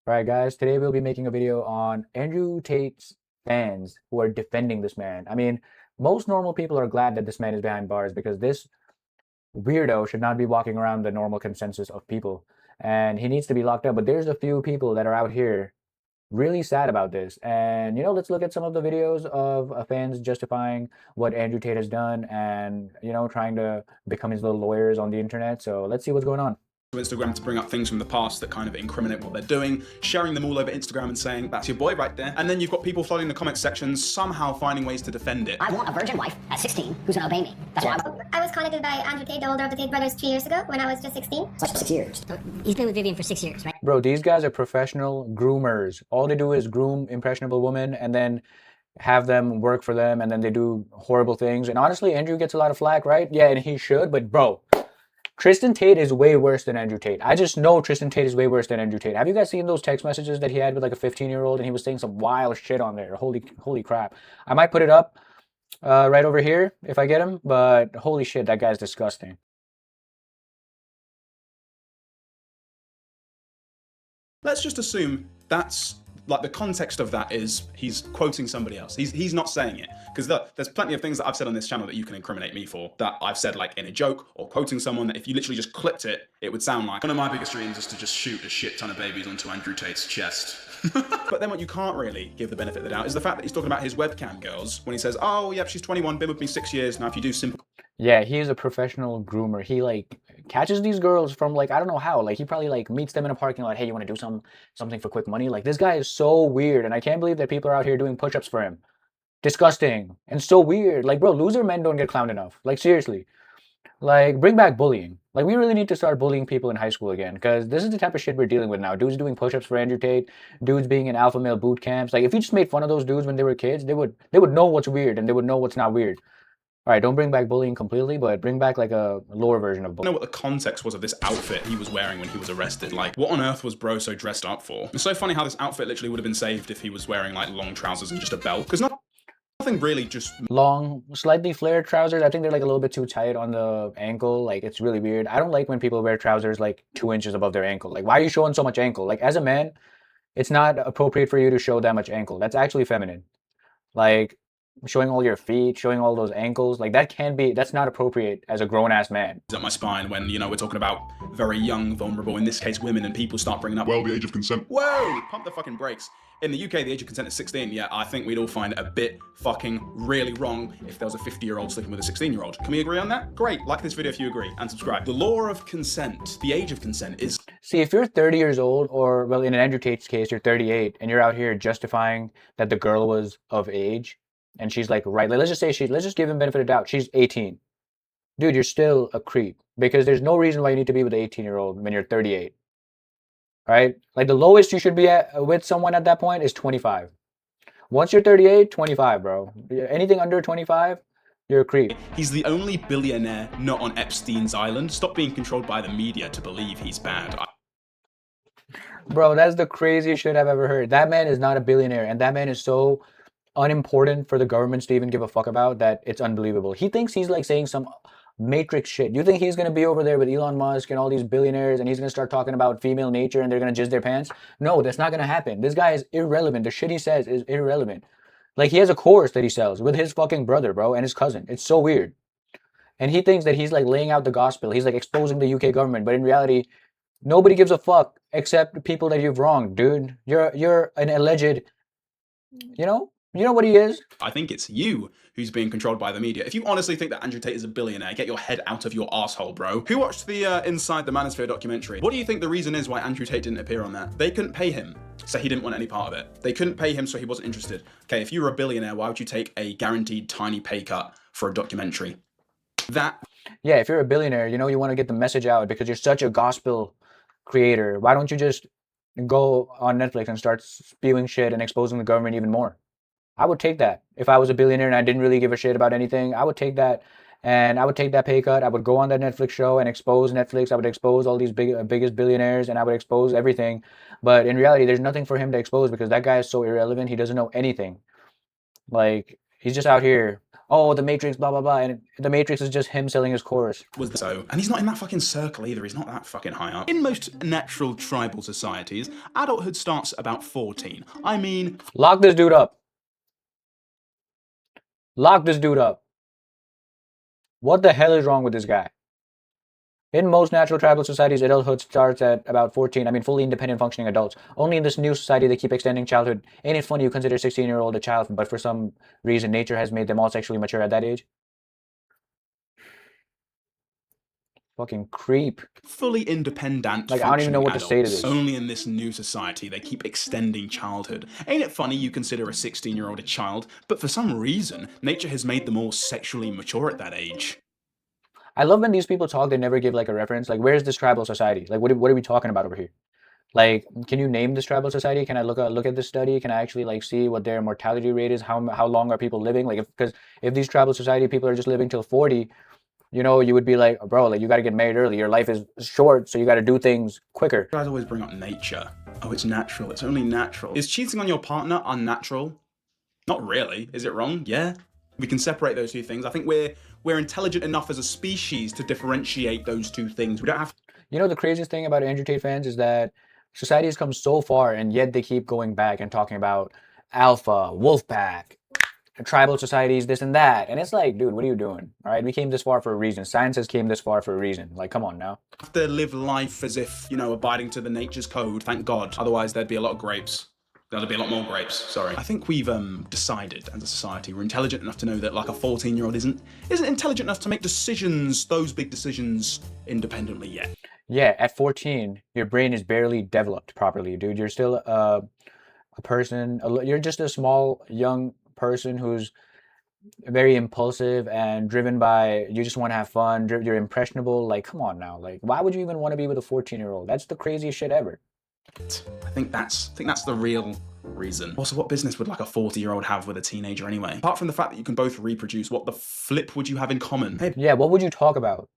Alright guys, today we'll be making a video on Andrew Tate's fans who are defending this man. I mean, most normal people are glad that this man is behind bars because this weirdo should not be walking around the normal consensus of people. And he needs to be locked up. But there's a few people that are out here really sad about this. And let's look at some of the videos of fans justifying what Andrew Tate has done and, trying to become his little lawyers on the internet. So let's see what's going on. Instagram to bring up things from the past that kind of incriminate what they're doing, sharing them all over Instagram and saying, that's your boy right there. And then you've got people flooding the comment sections, somehow finding ways to defend it. I want a virgin wife at 16 who's gonna obey me. That's why I was contacted by Andrew Tate, the older of the Tate brothers, 2 years ago when I was just 16. it's 6 years. He's been with Vivian for 6 years, right? Bro, these guys are professional groomers. All they do is groom impressionable women and then have them work for them, and then they do horrible things. And honestly, Andrew gets a lot of flack, right? Yeah, and he should, but bro, Tristan Tate is way worse than Andrew Tate. I just know Tristan Tate is way worse than Andrew Tate. Have you guys seen those text messages that he had with like a 15-year-old and he was saying some wild shit on there? Holy crap. I might put it up right over here if I get him, but holy shit, that guy's disgusting. Let's just assume that's like the context of that is he's quoting somebody else. He's not saying it, because there's plenty of things that I've said on this channel that you can incriminate me for, that I've said like in a joke or quoting someone, that if you literally just clipped it, it would sound like one of my biggest dreams is to just shoot a shit ton of babies onto Andrew Tate's chest. But then what you can't really give the benefit of the doubt is the fact that he's talking about his webcam girls when he says, oh yep, she's 21, been with me 6 years. Now if you do simple Yeah, he is a professional groomer. He like catches these girls from like I don't know how. Like he probably like meets them in a parking lot. Hey, you want to do something for quick money? Like this guy is so weird, and I can't believe that people are out here doing push-ups for him. Disgusting and so weird. Like bro, loser men don't get clowned enough. Like seriously. Like bring back bullying. Like we really need to start bullying people in high school again, because this is the type of shit we're dealing with now. Dudes doing push-ups for Andrew Tate, dudes being in alpha male boot camps. Like if you just made fun of those dudes when they were kids, they would know what's weird and they would know what's not weird. All right, don't bring back bullying completely, but bring back like a lower version of I bullying. don't know what the context was of this outfit he was wearing when he was arrested. Like, what on earth was bro so dressed up for? It's so funny how this outfit literally would have been saved if he was wearing like long trousers and just a belt, because nothing really just Long, slightly flared trousers. I think they're like a little bit too tight on the ankle. Like it's really weird. I don't like when people wear trousers like 2 inches above their ankle. Like why are you showing so much ankle? Like as a man, it's not appropriate for you to show that much ankle. That's actually feminine. Like showing all your feet, showing all those ankles, like that's not appropriate as a grown-ass man. at my spine when, we're talking about very young, vulnerable, in this case, women, and people start bringing up, well, the age of consent. Whoa! Pump the fucking brakes. In the UK, the age of consent is 16. Yeah, I think we'd all find it a bit fucking really wrong if there was a 50-year-old sleeping with a 16-year-old. Can we agree on that? Great. Like this video if you agree, and subscribe. The law of consent, the age of consent is... See, if you're 30 years old, or well, in Andrew Tate's case, you're 38, and you're out here justifying that the girl was of age, and she's like, right, let's just give him benefit of doubt. She's 18. Dude, you're still a creep, because there's no reason why you need to be with an 18-year-old when you're 38. Right? Like the lowest you should be with someone at that point is 25. Once you're 38, 25, bro. Anything under 25, you're a creep. He's the only billionaire not on Epstein's island. Stop being controlled by the media to believe he's bad. Bro, that's the craziest shit I've ever heard. That man is not a billionaire, and that man is so unimportant for the governments to even give a fuck about that it's unbelievable. He thinks he's like saying some matrix shit. You think he's going to be over there with Elon Musk and all these billionaires and he's going to start talking about female nature and they're going to jizz their pants? No, that's not going to happen. This guy is irrelevant. The shit he says is irrelevant. Like he has a course that he sells with his fucking brother, bro, and his cousin. It's so weird. And he thinks that he's like laying out the gospel. He's like exposing the UK government, but in reality, nobody gives a fuck except people that you've wronged, dude. You're an alleged, you know what he is? I think it's you who's being controlled by the media. If you honestly think that Andrew Tate is a billionaire, get your head out of your asshole, bro. Who watched the Inside the Manosphere documentary? What do you think the reason is why Andrew Tate didn't appear on that? They couldn't pay him, so he didn't want any part of it. They couldn't pay him, so he wasn't interested. Okay, if you were a billionaire, why would you take a guaranteed tiny pay cut for a documentary? Yeah, if you're a billionaire, you want to get the message out because you're such a gospel creator. Why don't you just go on Netflix and start spewing shit and exposing the government even more? I would take that. If I was a billionaire and I didn't really give a shit about anything, I would take that, and I would take that pay cut. I would go on that Netflix show and expose Netflix. I would expose all these biggest billionaires, and I would expose everything. But in reality, there's nothing for him to expose because that guy is so irrelevant. He doesn't know anything. Like, he's just out here oh, the Matrix, blah blah blah, and the Matrix is just him selling his chorus. Was so, and he's not in that fucking circle either. He's not that fucking high up. In most natural tribal societies, adulthood starts about 14. I mean, Lock this dude up. Lock this dude up. What the hell is wrong with this guy? In most natural tribal societies, adulthood starts at about 14. I mean, fully independent functioning adults. Only in this new society, they keep extending childhood. Ain't it funny you consider 16-year-old a child, but for some reason, nature has made them all sexually mature at that age? Fucking creep. fully independent. Like, I don't even know what to say to adults. this. Only in this new society, they keep extending childhood. Ain't it funny you consider a 16-year-old a child, but for some reason, nature has made them all sexually mature at that age. I love when these people talk, they never give like a reference. Like, where's this tribal society? Like, what are we talking about over here? Like, can you name this tribal society? Can I look at this study? Can I actually like see what their mortality rate is? How long are people living? Like, because if these tribal society people are just living till 40, you know, you would be like, bro, like you got to get married early. Your life is short, so you got to do things quicker. You guys always bring up nature. Oh, it's natural. It's only natural. Is cheating on your partner unnatural? Not really. Is it wrong? Yeah. We can separate those two things. I think we're intelligent enough as a species to differentiate those two things. We don't have You know, the craziest thing about Andrew Tate fans is that society has come so far, and yet they keep going back and talking about alpha, wolf pack, tribal societies, this and that. And it's like, dude, what are you doing? All right, we came this far for a reason. Science has came this far for a reason. Like, come on now. to live life as if, you know, abiding to the nature's code. Thank God. Otherwise, there'd be a lot of grapes. There'll be a lot more grapes, sorry. I think we've decided as a society we're intelligent enough to know that like a 14-year-old isn't intelligent enough to make decisions, those big decisions, independently yet. Yeah, at 14, your brain is barely developed properly, dude. You're still a person, you're just a small, young person who's very impulsive and driven by, you just want to have fun, you're impressionable. Like, come on now. Like, why would you even want to be with a 14-year-old? That's the craziest shit ever. I think that's the real reason. Also, what business would like a 40-year-old have with a teenager anyway? Apart from the fact that you can both reproduce, what the flip would you have in common? Hey, Yeah, what would you talk about?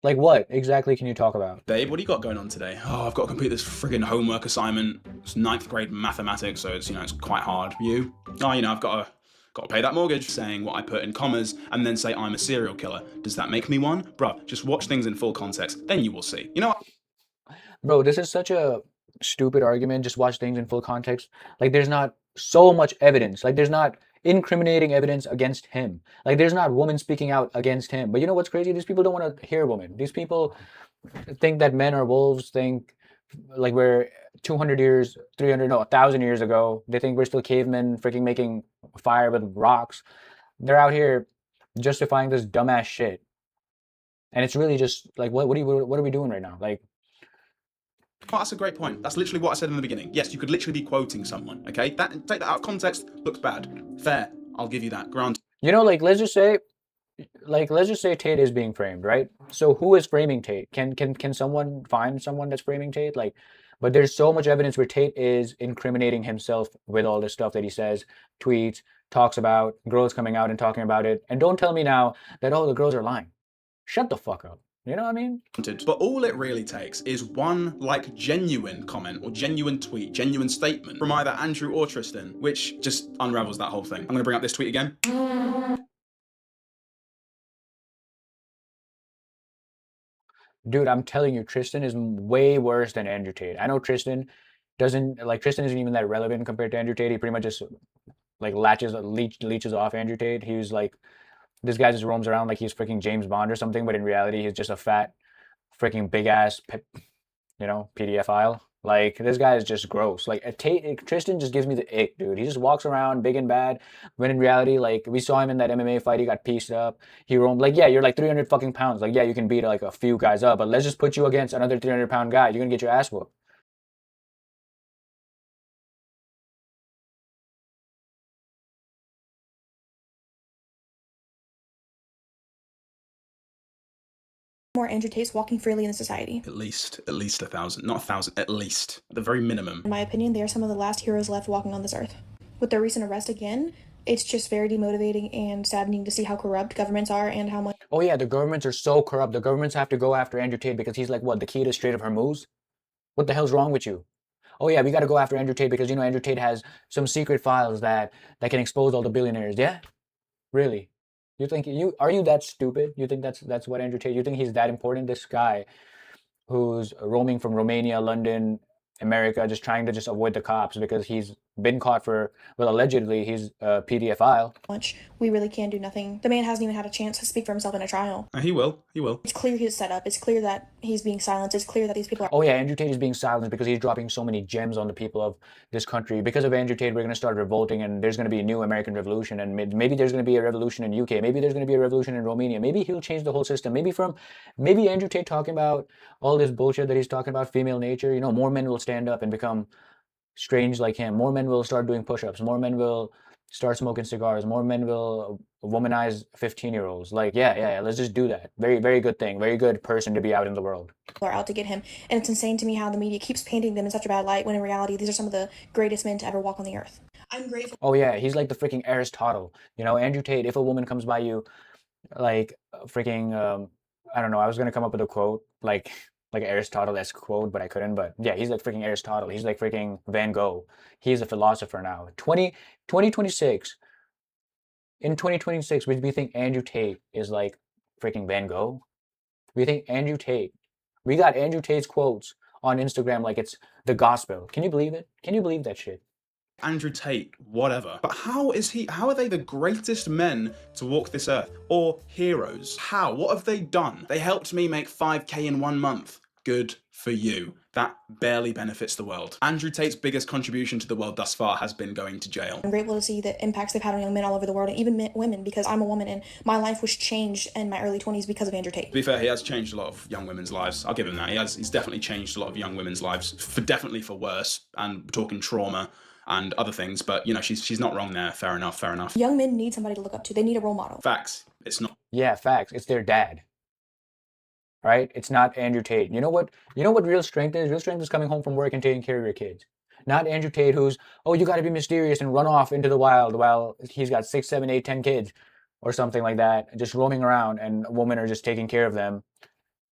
Like, what exactly can you talk about? babe, what do you got going on today? Oh, I've got to complete this friggin' homework assignment. It's 9th grade mathematics, so it's, you know, it's quite hard. You? Oh, you know, I've got to pay that mortgage. Saying what I put in commas and then say I'm a serial killer. Does that make me one? Bruh, just watch things in full context, then you will see. You know what? Bro, this is such a stupid argument. Just watch things in full context. Like, there's not so much evidence. Like, there's not incriminating evidence against him. Like, there's not women speaking out against him. But you know what's crazy? These people don't want to hear women. These people think that men are wolves, think like we're 200 years, 300, no, 1,000 years ago. They think we're still cavemen freaking making fire with rocks. They're out here justifying this dumbass shit. And it's really just like, what are we doing right now? Like, Oh, that's a great point. That's literally what I said in the beginning. Yes, you could literally be quoting someone, okay? Take that out of context, looks bad. Fair, I'll give you that. Granted. you know, like, let's just say Tate is being framed, right? So who is framing Tate? Can someone find someone that's framing Tate? Like, but there's so much evidence where Tate is incriminating himself with all this stuff that he says, tweets, talks about, girls coming out and talking about it. And don't tell me now that, oh, the girls are lying. Shut the fuck up. You know what I mean? But all it really takes is one, like, genuine comment or genuine tweet, genuine statement from either Andrew or Tristan, which just unravels that whole thing. I'm going to bring up this tweet again. Dude, I'm telling you, Tristan is way worse than Andrew Tate. I know Tristan isn't even that relevant compared to Andrew Tate. He pretty much just like leeches off Andrew Tate. He was like, this guy just roams around like he's freaking James Bond or something, but in reality, he's just a fat, freaking big ass, PDF file. Like, this guy is just gross. Like, Tristan just gives me the ick, dude. He just walks around big and bad, when in reality, like, we saw him in that MMA fight. He got pieced up. He roamed. Like, yeah, you're like 300 fucking pounds. Like, yeah, you can beat like a few guys up, but let's just put you against another 300-pound guy. You're gonna get your ass whooped. More Andrew Tates walking freely in society. At least 1,000, not 1,000, at least, at the very minimum. In my opinion, they are some of the last heroes left walking on this earth. With their recent arrest again, it's just very demotivating and saddening to see how corrupt governments are and how much. Oh yeah, the governments are so corrupt. The governments have to go after Andrew Tate because he's like, what, the key to Strait of Hormuz? What the hell's wrong with you? Oh yeah, we got to go after Andrew Tate because, you know, Andrew Tate has some secret files that can expose all the billionaires. Yeah? Really? You think are you that stupid? You think that's what Andrew Tate? You think he's that important? This guy who's roaming from Romania, London, America, just trying to just avoid the cops because he's been caught for, well, allegedly he's a pedophile. much we really can do nothing. The man hasn't even had a chance to speak for himself in a trial. He will. It's clear he's set up. It's clear that he's being silenced. It's clear that these people are. Oh yeah, Andrew Tate is being silenced because he's dropping so many gems on the people of this country. Because of Andrew Tate, we're going to start revolting, and there's going to be a new American revolution, and maybe there's going to be a revolution in UK. Maybe there's going to be a revolution in Romania. Maybe he'll change the whole system. Maybe Andrew Tate talking about all this bullshit that he's talking about female nature. You know, more men will stand up and become strange like him. More men will start doing push-ups. More men will start smoking cigars. More men will womanize 15-year-olds. Like, yeah, let's just do that. Very, very good thing. Very good person to be out in the world. Are out to get him, and it's insane to me how the media keeps painting them in such a bad light when in reality these are some of the greatest men to ever walk on the earth. I'm grateful. Oh yeah, he's like the freaking Aristotle. You know, Andrew Tate, if a woman comes by you like freaking I don't know, I was gonna come up with a quote like Aristotle-esque quote, but I couldn't. But yeah, he's like freaking Aristotle. He's like freaking Van Gogh. He's a philosopher now. 2026. In 2026, we think Andrew Tate is like freaking Van Gogh? We think Andrew Tate. We got Andrew Tate's quotes on Instagram like it's the gospel. Can you believe it? Can you believe that shit? Andrew Tate, whatever. But how are they the greatest men to walk this earth? Or heroes? How? What have they done? They helped me make 5K in 1 month. Good for you. That barely benefits the world. Andrew Tate's biggest contribution to the world thus far has been going to jail. I'm grateful to see the impacts they've had on young men all over the world, and even women, because I'm a woman and my life was changed in my early 20s because of Andrew Tate. To be fair, he has changed a lot of young women's lives. I'll give him that. He's definitely changed a lot of young women's lives, definitely for worse, and talking trauma and other things, but you know, she's not wrong there. Fair enough. Young men need somebody to look up to. They need a role model. Facts. It's not. Yeah, facts. It's their dad. Right? It's not Andrew Tate. You know what real strength is? Real strength is coming home from work and taking care of your kids. Not Andrew Tate who's, oh, you got to be mysterious and run off into the wild while he's got 6, 7, 8, 10 kids or something like that, just roaming around, and women are just taking care of them.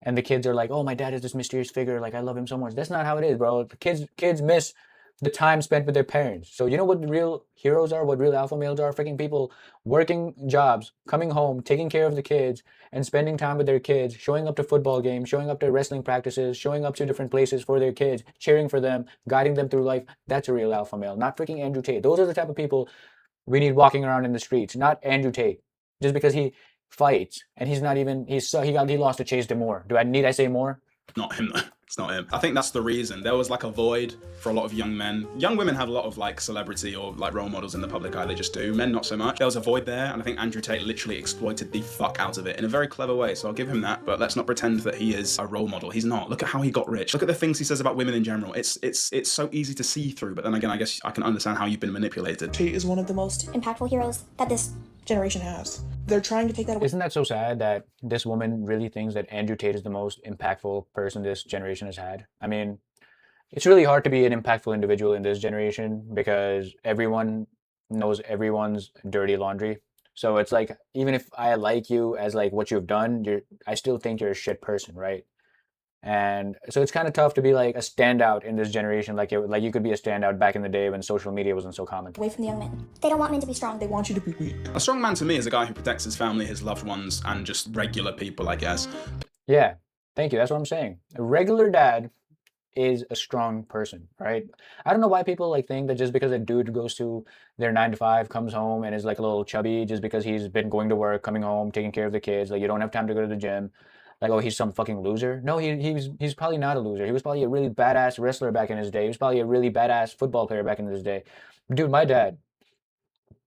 And the kids are like, oh, my dad is this mysterious figure. Like, I love him so much. That's not how it is, bro. The kids miss the time spent with their parents. So you know what real heroes are? What real alpha males are? Freaking people working jobs, coming home, taking care of the kids, and spending time with their kids, showing up to football games, showing up to wrestling practices, showing up to different places for their kids, cheering for them, guiding them through life. That's a real alpha male, not freaking Andrew Tate. Those are the type of people we need walking around in the streets, not Andrew Tate. Just because he fights and he lost to Chase Demore. Need I say more? Not him though. It's not him. I think that's the reason. There was like a void for a lot of young men. Young women have a lot of like celebrity or like role models in the public eye. They just do. Men not so much. There was a void there, and I think Andrew Tate literally exploited the fuck out of it in a very clever way. So I'll give him that. But let's not pretend that he is a role model. He's not. Look at how he got rich. Look at the things he says about women in general. It's so easy to see through. But then again, I guess I can understand how you've been manipulated. Tate is one of the most Impactful heroes that this generation has. They're trying to take that away. Isn't that so sad that this woman really thinks that Andrew Tate is the most impactful person this generation has had? I mean, it's really hard to be an impactful individual in this generation because everyone knows everyone's dirty laundry. So it's like, even if I like you as like what you've done, I still think you're a shit person, right? And so it's kind of tough to be like a standout in this generation, like you could be a standout back in the day when social media wasn't so common. Away from the young men. They don't want men to be strong. They want you to be weak. A strong man to me is a guy who protects his family, his loved ones, and just regular people, I guess. Yeah, thank you. That's what I'm saying. A regular dad is a strong person, right? I don't know why people like think that just because a dude goes to their 9 to 5, comes home and is like a little chubby just because he's been going to work, coming home, taking care of the kids, like you don't have time to go to the gym. Like, oh, he's some fucking loser. No, he's probably not a loser. He was probably a really badass wrestler back in his day. He was probably a really badass football player back in his day. Dude, my dad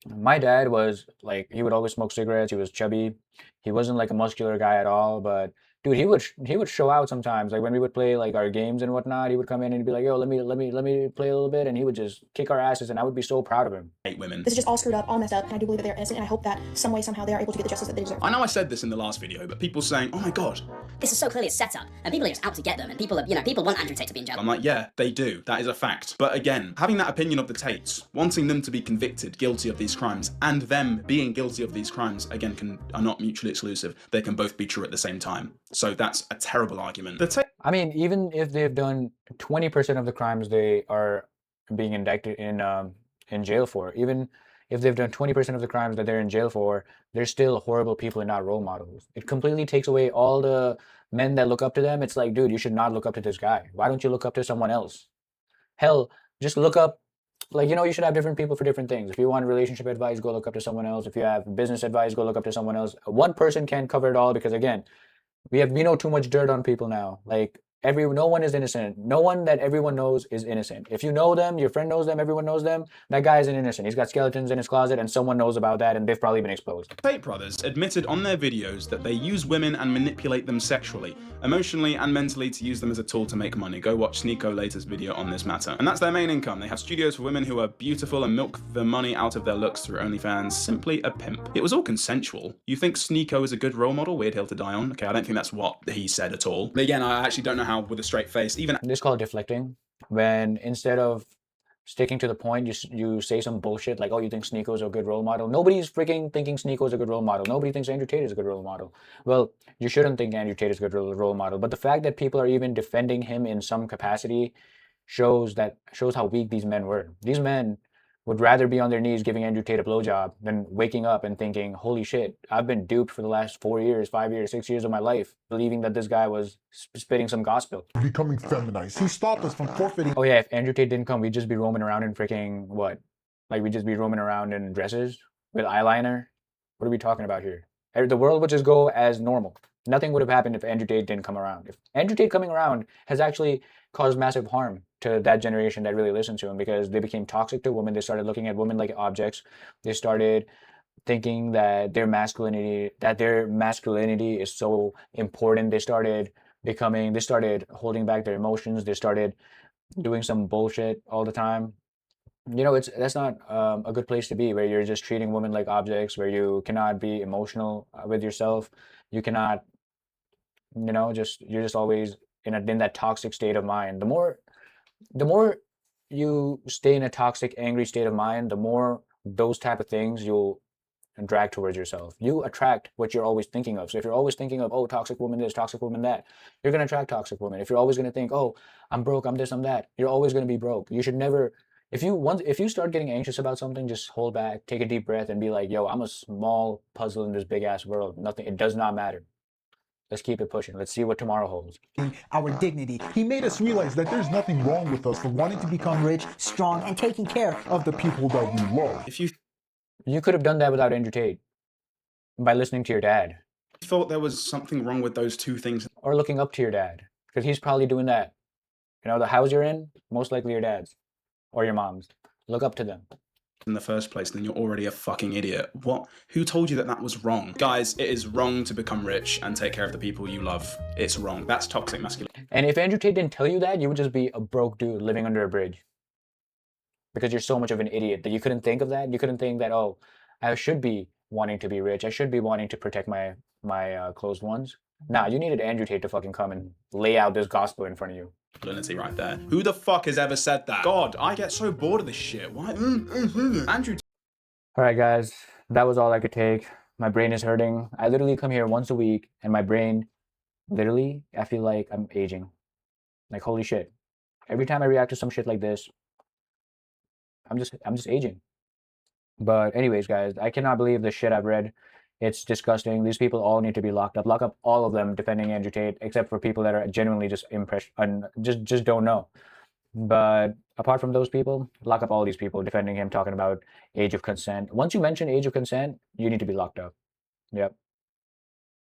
was like, he would always smoke cigarettes. He was chubby. He wasn't like a muscular guy at all, but dude, he would show out sometimes. Like when we would play like our games and whatnot, he would come in and he'd be like, "Yo, let me play a little bit," and he would just kick our asses, and I would be so proud of him. Hate women. This is just all screwed up, all messed up, and I do believe that they're innocent, and I hope that some way, somehow, they are able to get the justice that they deserve. I know I said this in the last video, but people saying, "Oh my god, This is so clearly a setup, and people are just out to get them, and people want Andrew Tate to be in jail. I'm like, yeah, they do. That is a fact. But again, having that opinion of the Tates, wanting them to be convicted, guilty of these crimes, and them being guilty of these crimes, again, are not mutually exclusive. They can both be true at the same time. So that's a terrible argument. I mean, even if they've done 20% of the crimes they are being indicted in jail for, even if they've done 20% of the crimes that they're in jail for, they're still horrible people and not role models. It completely takes away all the men that look up to them. It's like, dude, you should not look up to this guy. Why don't you look up to someone else? Hell, just look up, like, you know, you should have different people for different things. If you want relationship advice, go look up to someone else. If you have business advice, go look up to someone else. One person can't cover it all because, again, we know too much dirt on people now. Like, no one is innocent. No one that everyone knows is innocent. If you know them, your friend knows them, everyone knows them, that guy isn't innocent. He's got skeletons in his closet and someone knows about that and they've probably been exposed. Tate brothers admitted on their videos that they use women and manipulate them sexually, emotionally and mentally to use them as a tool to make money. Go watch Sneeko Later's video on this matter. And that's their main income. They have studios for women who are beautiful and milk the money out of their looks through OnlyFans. Simply a pimp. It was all consensual. You think Sneeko is a good role model? Weird hill to die on. Okay, I don't think that's what he said at all. But again, I actually don't know how with a straight face, even This is called deflecting. When instead of sticking to the point, you say some bullshit like, oh, you think Sneeko's a good role model. Nobody's freaking thinking Sneeko's a good role model. Nobody thinks Andrew Tate is a good role model. Well, you shouldn't think Andrew Tate is a good role model. But the fact that people are even defending him in some capacity shows how weak these men were. These men would rather be on their knees giving Andrew Tate a blowjob than waking up and thinking, holy shit, I've been duped for the last 4 years, 5 years, 6 years of my life, believing that this guy was spitting some gospel. Becoming feminized. He stopped us from forfeiting. Oh yeah, if Andrew Tate didn't come, we'd just be roaming around in freaking what? Like we'd just be roaming around in dresses with eyeliner? What are we talking about here? The world would just go as normal. Nothing would have happened if Andrew Tate didn't come around. If Andrew Tate coming around has actually caused massive harm to that generation that really listened to him because they became toxic to women. They started looking at women like objects. They started thinking that their masculinity is so important. They started holding back their emotions. They started doing some bullshit all the time. You know, that's not a good place to be, where you're just treating women like objects, where you cannot be emotional with yourself. You cannot, you're just always in that toxic state of mind. The more you stay in a toxic, angry state of mind, the more those type of things you'll drag towards yourself. You attract what you're always thinking of. So if you're always thinking of, oh, toxic woman this, toxic woman that, you're going to attract toxic women. If you're always going to think, oh, I'm broke, I'm this, I'm that, you're always going to be broke. You should never, if you start getting anxious about something, just hold back, take a deep breath and be like, yo, I'm a small puzzle in this big ass world. Nothing, it does not matter. Let's keep it pushing. Let's see what tomorrow holds. Our dignity. He made us realize that there's nothing wrong with us for wanting to become rich Rich, strong, and taking care of the people that we love. if you You could have done that without Andrew Tate by listening to your dad thought there was something wrong with those two things or looking up to your dad, because he's probably doing that. You know, the house you're in, most likely your dad's or your mom's. Look up to them. in the first place, then you're already a fucking idiot. What? Who told you that that was wrong? Guys, it is wrong to become rich and take care of the people you love. It's wrong. That's toxic masculinity. And if Andrew Tate didn't tell you that, you would just be a broke dude living under a bridge. Because you're so much of an idiot that you couldn't think of that. You couldn't think that, oh, I should be wanting to be rich. I should be wanting to protect my closed ones. Nah, you needed Andrew Tate to fucking come and lay out this gospel in front of you. Right there. Who the fuck has ever said that? God, I get so bored of this shit. Why? Andrew All right, guys, that was all I could take. My brain is hurting. I literally come here once a week, and my brain, literally, I feel like I'm aging. Like, holy shit. Every time I react to some shit like this, I'm just aging. But anyways, guys, I cannot believe the shit I've read. It's disgusting. These people all need to be locked up. Lock up all of them defending Andrew Tate, except for people that are genuinely just impressed and just don't know. But apart from those people, lock up all these people defending him, talking about age of consent. Once you mention age of consent, you need to be locked up. Yep.